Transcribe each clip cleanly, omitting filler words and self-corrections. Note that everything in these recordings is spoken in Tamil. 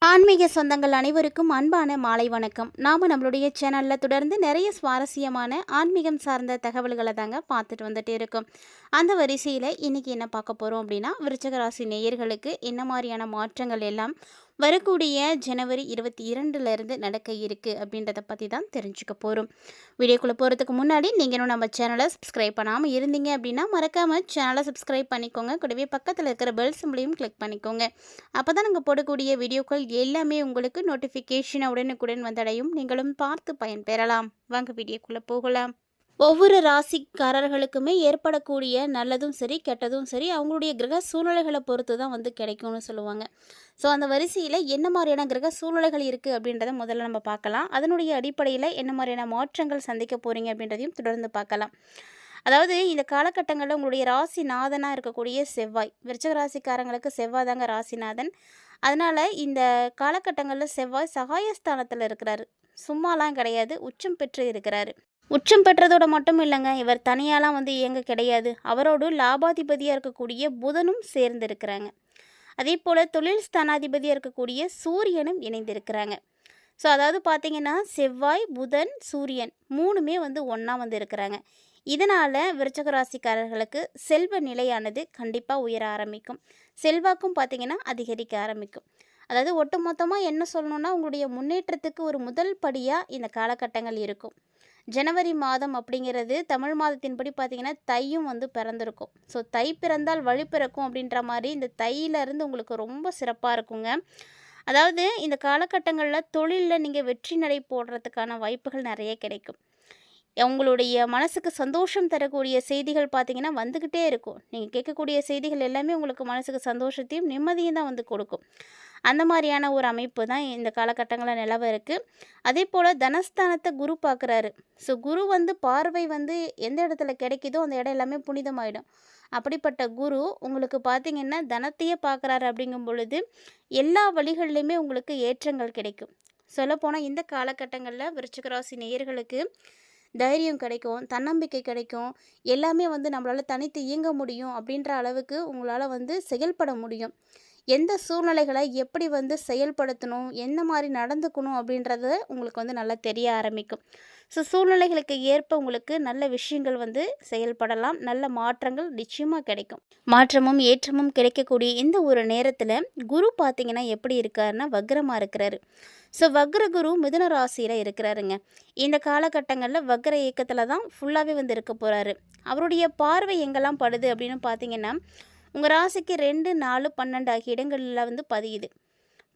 ஆன்மீக சொந்தங்கள் அனைவருக்கும் அன்பான மாலை வணக்கம். நாம் நம்மளுடைய சேனலில் தொடர்ந்து நிறைய சுவாரஸ்யமான ஆன்மீகம் சார்ந்த தகவல்களை தாங்க பார்த்துட்டு வந்துட்டே இருக்கோம். அந்த வரிசையில் இன்றைக்கி என்ன பார்க்க போகிறோம் அப்படின்னா, விருச்சிக ராசி நேயர்களுக்கு என்ன மாதிரியான மாற்றங்கள் எல்லாம் வரக்கூடிய ஜனவரி 22லேருந்து நடக்க இருக்குது அப்படின்றத பற்றி தான் தெரிஞ்சுக்க போகிறோம். வீடியோக்குள்ளே போகிறதுக்கு முன்னாடி நீங்கள் இன்னும் நம்ம சேனலை சப்ஸ்கிரைப் பண்ணாமல் இருந்தீங்க அப்படின்னா மறக்காமல் சேனலை சப்ஸ்கிரைப் பண்ணிக்கோங்க. கூடவே பக்கத்தில் இருக்கிற பெல் சிம்பிளையும் கிளிக் பண்ணிக்கோங்க. அப்போ தான் நாங்கள் போடக்கூடிய வீடியோக்கள் எல்லாமே உங்களுக்கு நோட்டிஃபிகேஷன் உடனுக்குடன் வந்தடையும். நீங்களும் பார்த்து பயன்பெறலாம். வாங்க வீடியோக்குள்ளே போகலாம். ஒவ்வொரு ராசிக்காரர்களுக்குமே ஏற்படக்கூடிய நல்லதும் சரி கெட்டதும் சரி அவங்களுடைய கிரக சூழ்நிலைகளை பொறுத்து தான் கிடைக்கும்னு சொல்லுவாங்க. ஸோ அந்த வரிசையில் என்ன மாதிரியான கிரக சூழ்நிலைகள் இருக்குது அப்படின்றத முதல்ல நம்ம பார்க்கலாம். அதனுடைய அடிப்படையில் என்ன மாதிரியான மாற்றங்கள் சந்திக்க போகிறீங்க அப்படின்றதையும் தொடர்ந்து பார்க்கலாம். அதாவது இந்த காலகட்டங்களில் உங்களுடைய ராசிநாதனாக இருக்கக்கூடிய செவ்வாய், விருச்சிக ராசிக்காரங்களுக்கு செவ்வாய் தாங்க ராசிநாதன். அதனால் இந்த காலகட்டங்களில் செவ்வாய் சகாயஸ்தானத்தில் இருக்கிறாரு. சும்மாலாம் கிடையாது, உச்சம் பெற்று இருக்கிறாரு. உச்சம் பெற்றதோட மட்டும் இல்லைங்க, இவர் தனியாலாம் இயங்க கிடையாது. அவரோடு லாபாதிபதியாக இருக்கக்கூடிய புதனும் சேர்ந்திருக்கிறாங்க. அதே போல் தொழில் ஸ்தானாதிபதியாக இருக்கக்கூடிய சூரியனும் இணைந்திருக்கிறாங்க. ஸோ அதாவது பார்த்திங்கன்னா செவ்வாய், புதன், சூரியன் மூணுமே ஒன்றா இருக்கிறாங்க. இதனால் விருச்சிக ராசிக்காரர்களுக்கு செல்வ நிலையானது கண்டிப்பாக உயர ஆரம்பிக்கும். செல்வாக்கும் பார்த்திங்கன்னா அதிகரிக்க ஆரம்பிக்கும். அதாவது ஒட்டுமொத்தமாக என்ன சொல்லணுன்னா, உங்களுடைய முன்னேற்றத்துக்கு ஒரு முதல் படியாக இந்த காலகட்டங்கள் இருக்கும். ஜனவரி மாதம் அப்படிங்கிறது தமிழ் மாதத்தின்படி பார்த்திங்கன்னா தையும் பிறந்திருக்கும். ஸோ தை பிறந்தால் வழி பிறக்கும் அப்படின்ற மாதிரி இந்த தையிலேருந்து உங்களுக்கு ரொம்ப சிறப்பாக இருக்குங்க. அதாவது இந்த காலகட்டங்களில் தொழிலில் நீங்கள் வெற்றி நடை போடுறதுக்கான வாய்ப்புகள் நிறைய கிடைக்கும். உங்களுடைய மனசுக்கு சந்தோஷம் தரக்கூடிய செய்திகள் பார்த்திங்கன்னா வந்துக்கிட்டே இருக்கும். நீங்கள் கேட்கக்கூடிய செய்திகள் எல்லாமே உங்களுக்கு மனசுக்கு சந்தோஷத்தையும் நிம்மதியும் தான் கொடுக்கும். அந்த மாதிரியான ஒரு அமைப்பு தான் இந்த காலகட்டங்களில் நிலவ இருக்குது. அதே போல் தனஸ்தானத்தை குரு பார்க்குறாரு. ஸோ குரு பார்வை எந்த இடத்துல கிடைக்குதோ அந்த இடம் எல்லாமே புனிதமாயிடும். அப்படிப்பட்ட குரு உங்களுக்கு பார்த்திங்கன்னா தனத்தையே பார்க்குறாரு. அப்படிங்கும் பொழுது எல்லா வழிகள்லையுமே உங்களுக்கு ஏற்றங்கள் கிடைக்கும். சொல்லப்போனால் இந்த காலகட்டங்களில் விருச்சிக ராசி நேயர்களுக்கு தைரியம் கிடைக்கும், தன்னம்பிக்கை கிடைக்கும். எல்லாமே நம்மளால் தனித்து இயங்க முடியும் அப்படின்ற அளவுக்கு உங்களால் செயல்பட முடியும். எந்த சூழ்நிலைகளை எப்படி செயல்படுத்தணும், எந்த மாதிரி நடந்துக்கணும் அப்படின்றது உங்களுக்கு நல்லா தெரிய ஆரம்பிக்கும். ஸோ சூழ்நிலைகளுக்கு ஏற்ப உங்களுக்கு நல்ல விஷயங்கள் செயல்படலாம். நல்ல மாற்றங்கள் நிச்சயமாக கிடைக்கும். மாற்றமும் ஏற்றமும் கிடைக்கக்கூடிய இந்த ஒரு நேரத்தில் குரு பார்த்திங்கன்னா எப்படி இருக்காருன்னா வக்ரமாக இருக்கிறாரு. ஸோ வக்ர குரு மிதுன ராசியில் இருக்கிறாருங்க. இந்த காலகட்டங்களில் வக்ர இயக்கத்தில் தான் ஃபுல்லாகவே இருக்க போகிறாரு. அவருடைய பார்வை எங்கெல்லாம் படுது அப்படின்னு பார்த்திங்கன்னா உங்கள் ராசிக்கு 2, 4, 12 ஆகிய இடங்களில் பதியுது.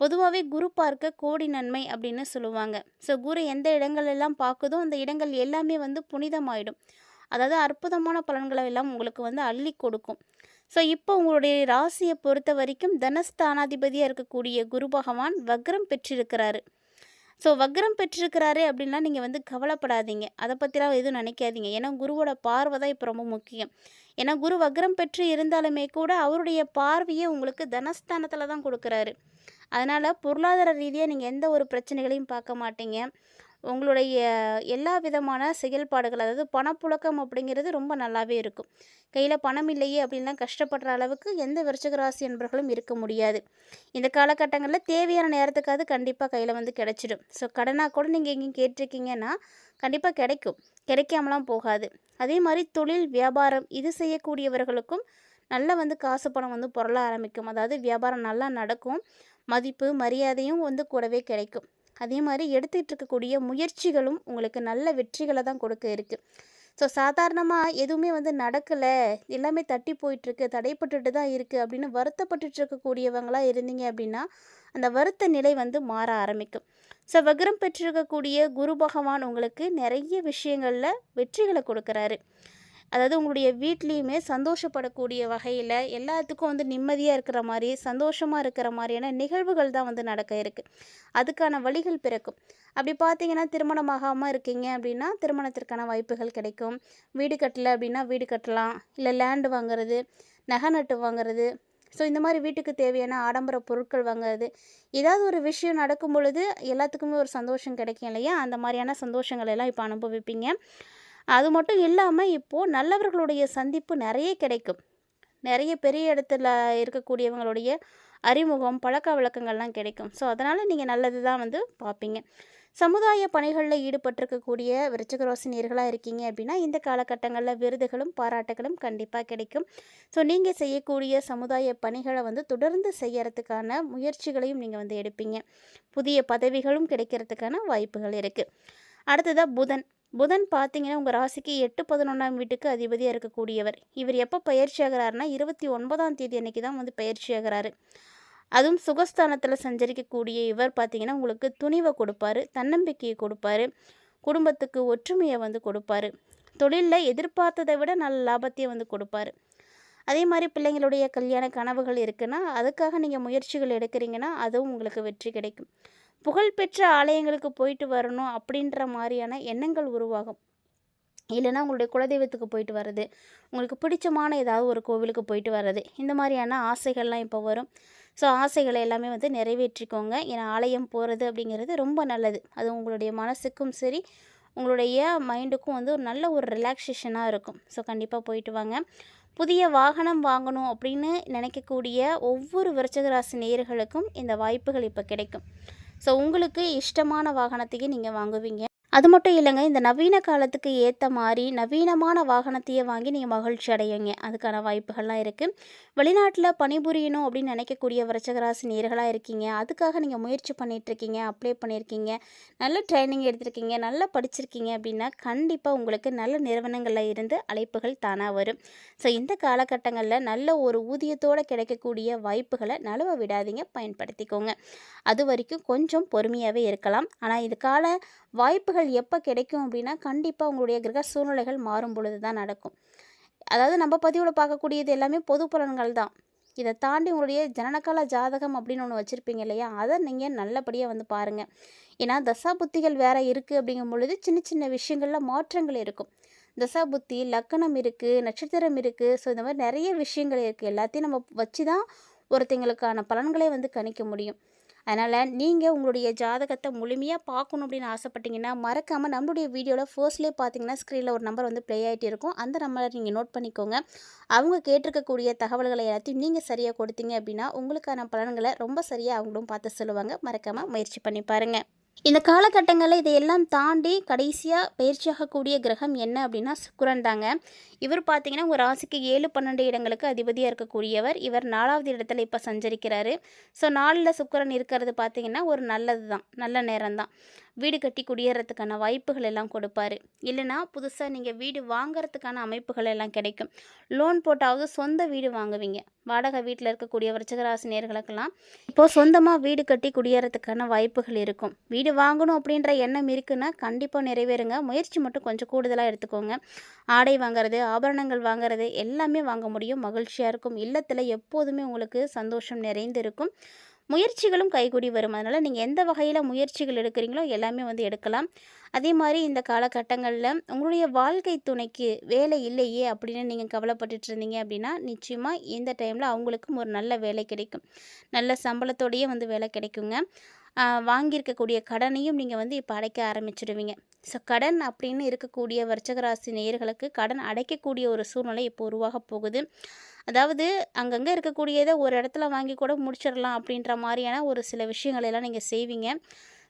பொதுவாகவே குரு பார்க்க கோடி நன்மை அப்படின்னு சொல்லுவாங்க. ஸோ குரு எந்த இடங்களெல்லாம் பார்க்குதோ அந்த இடங்கள் எல்லாமே புனிதமாயிடும். அதாவது அற்புதமான பலன்களை எல்லாம் உங்களுக்கு அள்ளி கொடுக்கும். ஸோ இப்போ உங்களுடைய ராசியை பொறுத்த வரைக்கும் தனஸ்தானாதிபதியாக இருக்கக்கூடிய குரு பகவான் வக்ரம் பெற்றிருக்கிறாரு. ஸோ வக்ரம் பெற்றிருக்கிறாரு அப்படின்னா நீங்கள் கவலைப்படாதீங்க. அதை பற்றிலாம் எதுவும் நினைக்காதீங்க. ஏன்னா குருவோட பார்வை தான் இப்போ ரொம்ப முக்கியம். ஏன்னா குரு வக்ரம் பெற்று இருந்தாலுமே கூட அவருடைய பார்வையை உங்களுக்கு தனஸ்தானத்தில் தான் கொடுக்குறாரு. அதனால் பொருளாதார ரீதியாக நீங்கள் எந்த ஒரு பிரச்சனைகளையும் பார்க்க மாட்டீங்க. உங்களுடைய எல்லா விதமான செயல்பாடுகள், அதாவது பணப்புழக்கம் அப்படிங்கிறது ரொம்ப நல்லாவே இருக்கும். கையில் பணம் இல்லையே அப்படின்லாம் கஷ்டப்படுற அளவுக்கு எந்த விருச்சிக ராசி என்பர்களும் இருக்க முடியாது. இந்த காலகட்டங்களில் தேவையான நேரத்துக்காவது கண்டிப்பாக கையில் கிடச்சிடும். ஸோ கடனாக கூட நீங்கள் எங்கேயும் கேட்டிருக்கீங்கன்னா கண்டிப்பாக கிடைக்கும், கிடைக்காமலாம் போகாது. அதே மாதிரி தொழில் வியாபாரம் இது செய்யக்கூடியவர்களுக்கும் நல்லா காசு பணம் பொருள ஆரம்பிக்கும். அதாவது வியாபாரம் நல்லா நடக்கும், மதிப்பு மரியாதையும் கூடவே கிடைக்கும். அதே மாதிரி எடுத்துகிட்டு இருக்கக்கூடிய முயற்சிகளும் உங்களுக்கு நல்ல வெற்றிகளை தான் கொடுக்க இருக்குது. ஸோ சாதாரணமாக எதுவுமே நடக்கலை, எல்லாமே தட்டி போயிட்டுருக்கு, தடைப்பட்டுட்டு தான் இருக்குது அப்படின்னு வருத்தப்பட்டுட்டு இருக்கக்கூடியவங்களாக இருந்தீங்க அப்படின்னா அந்த வருத்த நிலை மாற ஆரம்பிக்கும். ஸோ வக்ரம் பெற்றிருக்கக்கூடிய குரு பகவான் உங்களுக்கு நிறைய விஷயங்களில் வெற்றிகளை கொடுக்குறாரு. அதாவது உங்களுடைய வீட்லேயுமே சந்தோஷப்படக்கூடிய வகையில் எல்லாத்துக்கும் நிம்மதியாக இருக்கிற மாதிரி சந்தோஷமாக இருக்கிற மாதிரியான நிகழ்வுகள் தான் நடக்க இருக்குது. அதுக்கான வழிகள் பிறக்கும். அப்படி பார்த்தீங்கன்னா திருமணமாகாமல் இருக்கீங்க அப்படின்னா திருமணத்திற்கான வாய்ப்புகள் கிடைக்கும். வீடு கட்டலை அப்படின்னா வீடு கட்டலாம். இல்லை லேண்டு வாங்குறது, நகை நட்டு வாங்குறது, ஸோ இந்த மாதிரி வீட்டுக்கு தேவையான ஆடம்பர பொருட்கள் வாங்குறது, ஏதாவது ஒரு விஷயம் நடக்கும் பொழுது எல்லாத்துக்குமே ஒரு சந்தோஷம் கிடைக்கும் இல்லையா? அந்த மாதிரியான சந்தோஷங்கள் எல்லாம் இப்போ அனுபவிப்பீங்க. அது மட்டும் இல்லாமல் இப்போது நல்லவர்களுடைய சந்திப்பு நிறைய கிடைக்கும். நிறைய பெரிய இடத்துல இருக்கக்கூடியவங்களுடைய அறிமுகம், பழக்கவழக்கங்கள்லாம் கிடைக்கும். ஸோ அதனால் நீங்கள் நல்லது தான் வந்து பார்ப்பீங்க. சமுதாய பணிகளில் ஈடுபட்டிருக்கக்கூடிய விருச்சிக ராசி நேயர்களாக இருக்கீங்க அப்படின்னா, இந்த காலகட்டங்களில் விருதுகளும், பாராட்டுகளும் கண்டிப்பாக கிடைக்கும். ஸோ நீங்கள் செய்யக்கூடிய சமுதாய பணிகளை வந்து தொடர்ந்து செய்யறதுக்கான முயற்சிகளையும் நீங்கள் வந்து எடுப்பீங்க. புதிய பதவிகளும் கிடைக்கிறதுக்கான வாய்ப்புகள் இருக்குது. அடுத்ததாக புதன். புதன் பார்த்தீங்கன்னா உங்கள் ராசிக்கு 8, 11ஆம் வீட்டுக்கு அதிபதியாக இருக்கக்கூடியவர். இவர் எப்போ பயிற்சி ஆகிறாருன்னா 29ஆம் தேதி அன்னைக்கு தான் வந்து பயிற்சி ஆகிறாரு. அதுவும் சுகஸ்தானத்தில் சஞ்சரிக்கக்கூடிய இவர் பார்த்தீங்கன்னா உங்களுக்கு துணிவை கொடுப்பாரு, தன்னம்பிக்கையை கொடுப்பாரு, குடும்பத்துக்கு ஒற்றுமையை வந்து கொடுப்பாரு, தொழிலில் எதிர்பார்த்ததை விட நல்ல லாபத்தையும் வந்து கொடுப்பாரு. அதே மாதிரி பிள்ளைங்களுடைய கல்யாண கனவுகள் இருக்குன்னா அதுக்காக நீங்கள் முயற்சிகள் எடுக்கிறீங்கன்னா அதுவும் உங்களுக்கு வெற்றி கிடைக்கும். புகழ்பெற்ற ஆலயங்களுக்கு போயிட்டு வரணும் அப்படின்ற மாதிரியான எண்ணங்கள் உருவாகும். இல்லைன்னா உங்களுடைய குலதெய்வத்துக்கு போயிட்டு வர்றது, உங்களுக்கு பிடிச்சமான ஏதாவது ஒரு கோவிலுக்கு போயிட்டு வர்றது, இந்த மாதிரியான ஆசைகள்லாம் இப்போ வரும். ஸோ ஆசைகளை எல்லாமே வந்து நிறைவேற்றிக்கோங்க. ஏன்னா ஆலயம் போகிறது அப்படிங்கிறது ரொம்ப நல்லது. அது உங்களுடைய மனசுக்கும் சரி, உங்களுடைய மைண்டுக்கும் வந்து ஒரு நல்ல ஒரு ரிலாக்ஸேஷனாக இருக்கும். ஸோ கண்டிப்பாக போயிட்டு வாங்க. புதிய வாகனம் வாங்கணும் அப்படின்னு நினைக்கக்கூடிய ஒவ்வொரு விருச்சிக ராசி நேயர்களுக்கும் இந்த வாய்ப்புகள் இப்போ கிடைக்கும். ஸோ உங்களுக்கு இஷ்டமான வாகனத்தையும் நீங்கள் வாங்குவீங்க. அது மட்டும் இல்லைங்க, இந்த நவீன காலத்துக்கு ஏற்ற மாதிரி நவீனமான வாகனத்தையே வாங்கி நீங்கள் மகிழ்ச்சி அடைவீங்க. அதுக்கான வாய்ப்புகள்லாம் இருக்குது. வெளிநாட்டில் பணிபுரியணும் அப்படின்னு நினைக்கக்கூடிய விருச்சிக ராசி நேயர்களாக இருக்கீங்க. அதுக்காக நீங்கள் முயற்சி பண்ணிகிட்ருக்கீங்க, அப்ளை பண்ணியிருக்கீங்க, நல்ல ட்ரைனிங் எடுத்திருக்கீங்க, நல்லா படிச்சிருக்கீங்க அப்படின்னா கண்டிப்பாக உங்களுக்கு நல்ல நிறுவனங்களில் இருந்து அழைப்புகள் தானாக வரும். ஸோ இந்த காலகட்டங்களில் நல்ல ஒரு ஊதியத்தோடு கிடைக்கக்கூடிய வாய்ப்புகளை நழுவ விடாதீங்க, பயன்படுத்திக்கோங்க. அது வரைக்கும் கொஞ்சம் பொறுமையாகவே இருக்கலாம். ஆனால் இது கால வாய்ப்புகள் எப்போ கிடைக்கும் அப்படின்னா கண்டிப்பாக உங்களுடைய கிரக சூழ்நிலைகள் மாறும் பொழுது தான் நடக்கும். அதாவது நம்ம பதிவில் பார்க்கக்கூடியது எல்லாமே பொது பலன்கள் தான். இதை தாண்டி உங்களுடைய ஜனனகால ஜாதகம் அப்படின்னு ஒன்று வச்சுருப்பீங்க இல்லையா, அதை நீங்கள் நல்லபடியாக வந்து பாருங்கள். ஏன்னா தசா புத்திகள் வேறு இருக்குது அப்படிங்கும் பொழுது சின்ன சின்ன விஷயங்களில் மாற்றங்கள் இருக்கும். தசா புத்தி, லக்கணம் இருக்குது, நட்சத்திரம் இருக்குது. ஸோ இந்த மாதிரி நிறைய விஷயங்கள் இருக்குது. எல்லாத்தையும் நம்ம வச்சு தான் ஒருத்தங்களுக்கான பலன்களே வந்து கணிக்க முடியும். அதனால் நீங்கள் உங்களுடைய ஜாதகத்தை முழுமையாக பார்க்கணும் அப்படின்னு ஆசைப்பட்டீங்கன்னா மறக்காமல் நம்மளுடைய வீடியோவில் ஃபர்ஸ்ட்லேயே பார்த்தீங்கன்னா ஸ்க்ரீனில் ஒரு நம்பர் வந்து ப்ளே ஆகிட்டு இருக்கும். அந்த நம்பரை நீங்கள் நோட் பண்ணிக்கோங்க. அவங்க கேட்டிருக்கக்கூடிய தகவல்களை எல்லாத்தையும் நீங்கள் சரியாக கொடுத்தீங்க அப்படின்னா உங்களுக்கான பலன்களை ரொம்ப சரியாக அவங்களும் பார்த்து சொல்லுவாங்க. மறக்காமல் முயற்சி பண்ணி பாருங்கள். இந்த காலகட்டங்களில் இதையெல்லாம் தாண்டி கடைசியாக பயிற்சியாகக்கூடிய கிரகம் என்ன அப்படின்னா சுக்கிரன் தாங்க. இவர் பார்த்தீங்கன்னா உங்கள் ராசிக்கு 7, 12 இடங்களுக்கு அதிபதியாக இருக்கக்கூடியவர். இவர் 4வது இடத்துல இப்போ சஞ்சரிக்கிறாரு. ஸோ 4ல் சுக்கிரன் இருக்கிறது பார்த்தீங்கன்னா ஒரு நல்லது தான், நல்ல நேரம் தான். வீடு கட்டி குடியேறதுக்கான வாய்ப்புகள் எல்லாம் கொடுப்பாரு. இல்லைனா புதுசாக நீங்கள் வீடு வாங்கிறதுக்கான அமைப்புகள் எல்லாம் கிடைக்கும். லோன் போட்டாவது சொந்த வீடு வாங்குவீங்க. வாடகை வீட்டில் இருக்கக்கூடிய விருச்சிக ராசி நேயர்களுக்கெல்லாம் இப்போது சொந்தமாக வீடு கட்டி குடியேறதுக்கான வாய்ப்புகள் இருக்கும். வீடு வாங்கணும் அப்படின்ற எண்ணம் இருக்குன்னா கண்டிப்பாக நிறைவேறுங்க. முயற்சி மட்டும் கொஞ்சம் கூடுதலாக எடுத்துக்கோங்க. ஆடை வாங்குறது, ஆபரணங்கள் வாங்குறது எல்லாமே வாங்க முடியும். மகிழ்ச்சியாக இருக்கும். இல்லத்தில் எப்போதுமே உங்களுக்கு சந்தோஷம் நிறைந்து இருக்கும். முயற்சிகளும் கைகூடி வரும். அதனால் நீங்கள் எந்த வகையில் முயற்சிகள் எடுக்கிறீங்களோ எல்லாமே வந்து எடுக்கலாம். அதே மாதிரி இந்த காலகட்டங்களில் உங்களுடைய வாழ்க்கை துணைக்கு வேலை இல்லையே அப்படின்னு நீங்கள் கவலைப்பட்டுட்டு இருந்தீங்க அப்படின்னா நிச்சயமாக இந்த டைமில் அவங்களுக்கும் ஒரு நல்ல வேலை கிடைக்கும். நல்ல சம்பளத்தோடையே வந்து வேலை கிடைக்குங்க. வாங்கியிருக்கக்கூடிய கடனையும் நீங்கள் வந்து இப்போ அடைக்க ஆரம்பிச்சிடுவீங்க. ஸோ கடன் அப்படின்னு இருக்கக்கூடிய விருச்சிக ராசி நேயர்களுக்கு கடன் அடைக்கக்கூடிய ஒரு சூழ்நிலை இப்போ உருவாக போகுது. அதாவது அங்கங்கே இருக்கக்கூடியதை ஒரு இடத்துல வாங்கி கூட முடிச்சிடலாம் அப்படின்ற மாதிரியான ஒரு சில விஷயங்களெல்லாம் நீங்கள் செய்வீங்க.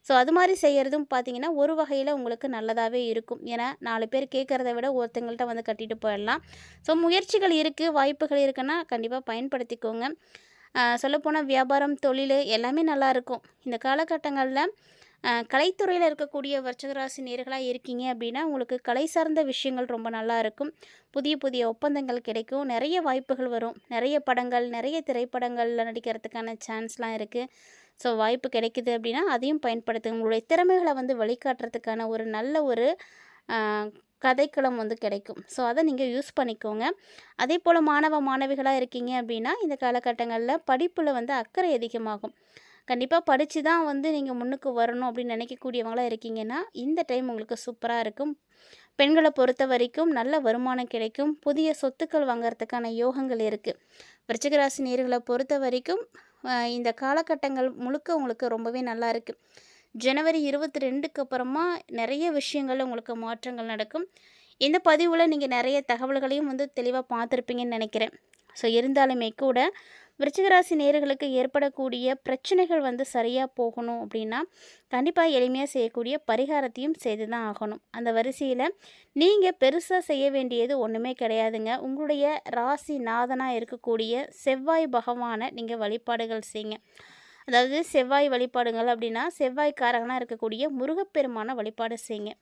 ஸோ அது மாதிரி செய்கிறதும் பார்த்தீங்கன்னா ஒரு வகையில் உங்களுக்கு நல்லதாகவே இருக்கும். ஏன்னா 4 பேர் கேட்குறத விட ஒருத்தங்கள்ட்ட வந்து கட்டிட்டு போயிடலாம். ஸோ முயற்சிகள் இருக்குது, வாய்ப்புகள் இருக்குன்னா கண்டிப்பாக பயன்படுத்திக்கோங்க. சொல்லப்போனால் வியாபாரம், தொழில் எல்லாமே நல்லாயிருக்கும். இந்த காலகட்டங்களில் கலைத்துறையில் இருக்கக்கூடிய விருச்சிக ராசி நேயர்களாக இருக்கீங்க அப்படின்னா உங்களுக்கு கலை சார்ந்த விஷயங்கள் ரொம்ப நல்லா இருக்கும். புதிய புதிய ஒப்பந்தங்கள் கிடைக்கும். நிறைய வாய்ப்புகள் வரும். நிறைய படங்கள், நிறைய திரைப்படங்களில் நடிக்கிறதுக்கான சான்ஸ்லாம் இருக்குது. ஸோ வாய்ப்பு கிடைக்குது அப்படின்னா அதையும் பயன்படுத்துங்க. உங்களுடைய திறமைகளை வந்து வெளிக்காட்டுறதுக்கான ஒரு நல்ல ஒரு கதைக்களம் வந்து கிடைக்கும். ஸோ அதை நீங்கள் யூஸ் பண்ணிக்கோங்க. அதே போல் மாணவிகளாக இருக்கீங்க அப்படின்னா இந்த காலகட்டங்களில் படிப்பில் வந்து அக்கறை அதிகமாகும். கண்டிப்பாக படித்து தான் வந்து நீங்கள் முன்னுக்கு வரணும் அப்படின்னு நினைக்கக்கூடியவங்களாக இருக்கீங்கன்னா இந்த டைம் உங்களுக்கு சூப்பராக இருக்கும். பெண்களை பொறுத்த வரைக்கும் நல்ல வருமானம் கிடைக்கும். புதிய சொத்துக்கள் வாங்கிறதுக்கான யோகங்கள் இருக்குது. விருச்சிக ராசி நேயர்களை பொறுத்த வரைக்கும் இந்த காலகட்டங்கள் முழுக்க உங்களுக்கு ரொம்பவே நல்லா இருக்குது. ஜனவரி 22க்கு அப்புறமா நிறைய விஷயங்கள் உங்களுக்கு மாற்றங்கள் நடக்கும். இந்த பதிவில் நீங்கள் நிறைய தகவல்களையும் வந்து தெளிவாக பார்த்துருப்பீங்கன்னு நினைக்கிறேன். ஸோ இருந்தாலுமே கூட விருச்சிகராசி நேயர்களுக்கு ஏற்படக்கூடிய பிரச்சனைகள் வந்து சரியாக போகணும் அப்படின்னா கண்டிப்பாக எளிமையாக செய்யக்கூடிய பரிகாரத்தையும் செய்து தான் ஆகணும். அந்த வரிசையில் நீங்கள் பெருசாக செய்ய வேண்டியது ஒன்றுமே கிடையாதுங்க. உங்களுடைய ராசி நாதனாக இருக்கக்கூடிய செவ்வாய் பகவானை நீங்கள் வழிபாடுகள் செய்யுங்க. அதாவது செவ்வாய் வழிபாடுங்கள் அப்படின்னா செவ்வாய்க்காரகனாக இருக்கக்கூடிய முருகப்பெருமான வழிபாடு செய்யுங்க.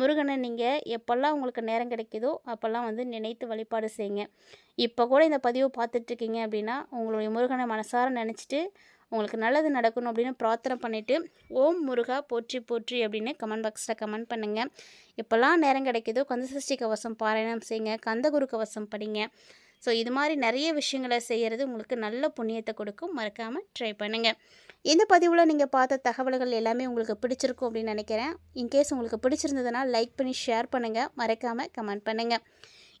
முருகனை நீங்கள் எப்போல்லாம் உங்களுக்கு நேரம் கிடைக்குதோ அப்போல்லாம் வந்து நினைத்து வழிபாடு செய்யுங்க. இப்போ கூட இந்த பதிவு பார்த்துட்ருக்கீங்க அப்படின்னா உங்களுடைய முருகனை மனசார நினச்சிட்டு உங்களுக்கு நல்லது நடக்கணும் அப்படின்னு பிரார்த்தனை பண்ணிவிட்டு ஓம் முருகா போற்றி போற்றி அப்படின்னு கமெண்ட் பாக்ஸில் கமெண்ட் பண்ணுங்கள். எப்போல்லாம் நேரம் கிடைக்குதோ கந்தசஷ்டி கவசம் பாராயணம் செய்யுங்க, கந்தகுரு கவசம் படிங்க. ஸோ இது மாதிரி நிறைய விஷயங்களை செய்கிறது உங்களுக்கு நல்ல புண்ணியத்தை கொடுக்கும். மறக்காமல் ட்ரை பண்ணுங்கள். இந்த பதிவில் நீங்கள் பார்த்த தகவல்கள் எல்லாமே உங்களுக்கு பிடிச்சிருக்கும் அப்படின்னு நினைக்கிறேன். இன்கேஸ் உங்களுக்கு பிடிச்சிருந்ததுன்னா லைக் பண்ணி ஷேர் பண்ணுங்கள், மறக்காமல் கமெண்ட் பண்ணுங்கள்.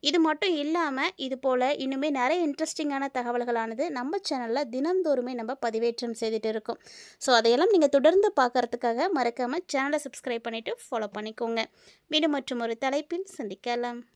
இது மட்டும் இல்லாமல் இது போல் இன்னுமே நிறைய இன்ட்ரெஸ்டிங்கான தகவல்களானது நம்ம சேனலில் தினந்தோறுமே நம்ம பதிவேற்றம் செய்துட்டு இருக்கோம். ஸோ அதையெல்லாம் நீங்கள் தொடர்ந்து பார்க்குறதுக்காக மறக்காமல் சேனலை சப்ஸ்கிரைப் பண்ணிவிட்டு ஃபாலோ பண்ணிக்கோங்க. மீண்டும் மற்றும் ஒரு தலைப்பில் சந்திக்கலாம்.